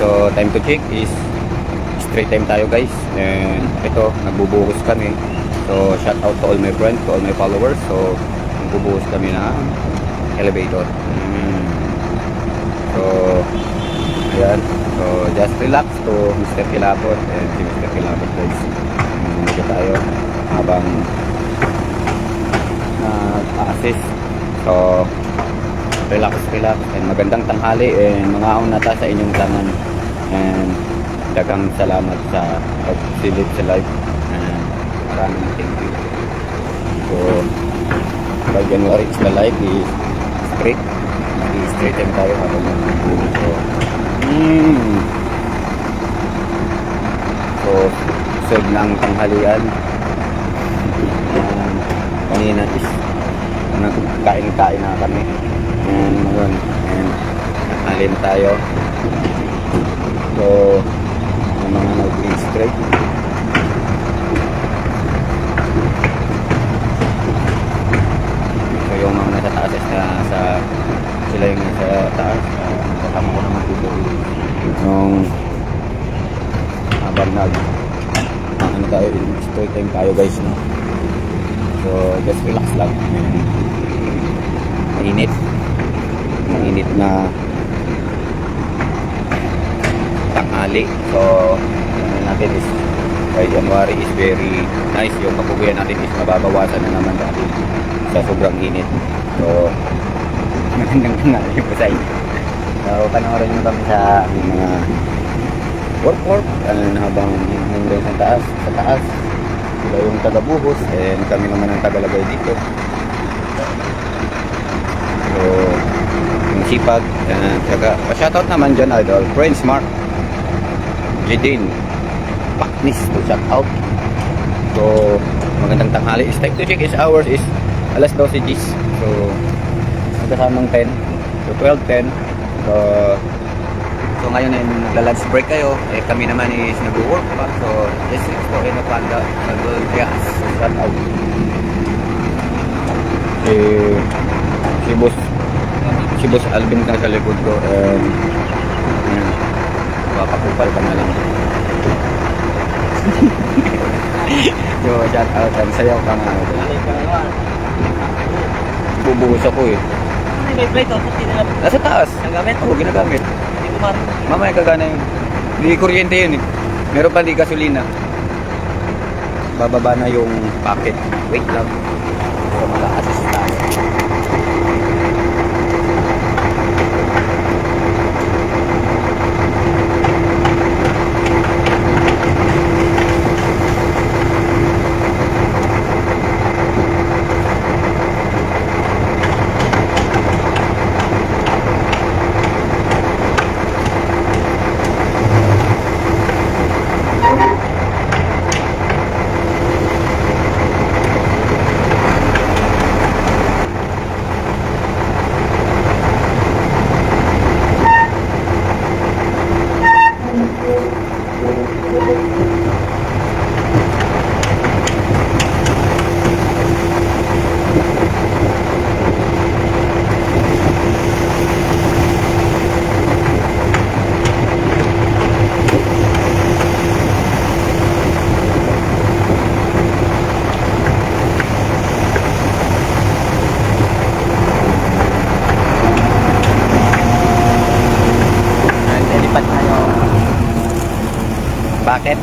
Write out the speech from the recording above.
So time to check is straight time tayo guys. And ito, nagbubuhos kami. So shout out to all my friends, to all my followers. So nagbubuhos kami ng elevator. So ayan. So just relax to Mr. Kilabot and si Mr. Kilabot guys. Dito tayo habang assist. So relax and magandang tanghali and mga unata sa inyong tangan. And dagang salamat sa pagsilip sa live. And maraming thank you. So by January is the live is straight. Straight time tayo habang nagbubuhos. So save ng tanghalian. Kanina is nagkain na kami. And ngayon, alin tayo. So yung mga nag-green straight. So yung mga nasa taas na sila yung nasa taas. Kasama ko naman dito yung habang ano tayo, straight time tayo guys, no? So just relax lang. Mainit na tanghali. So ano natin is by January is very nice. Yung kapugian natin is mababawasan na naman dati sa sobrang init. So magandang tanghali po sa inyo. So panoorin nyo kami sa mga work and habang hanggang sa taas sila yung taga-buhos and kami naman ang tagalagay dito. So yung sipag saka pa-shoutout naman dyan idol Prince Mark Jidin Paknis to shout out. So magandang tanghali. Is time to check is hours is alas 12 Gs. So magkasamang 10 to 12:10. So ngayon ay nagla-lunch break kayo. Kami naman is nag-work pa. So just po in the panda nag-gas. Shout out. Si Boss Alvin ka sa likod ko. Papakupal ka na lang. So shout out. Sayaw ka nga. Bubuhos ako eh. May plate o, hindi nila Nasa taas. nagamit. Oo, ginagamit. Hindi ko marunong. Mamaya kagana yun. Hindi kuryente yun eh. Meron pa di gasolina. Bababa na yung packet. Wait lang. So mag-a-assist tayo. Bakit?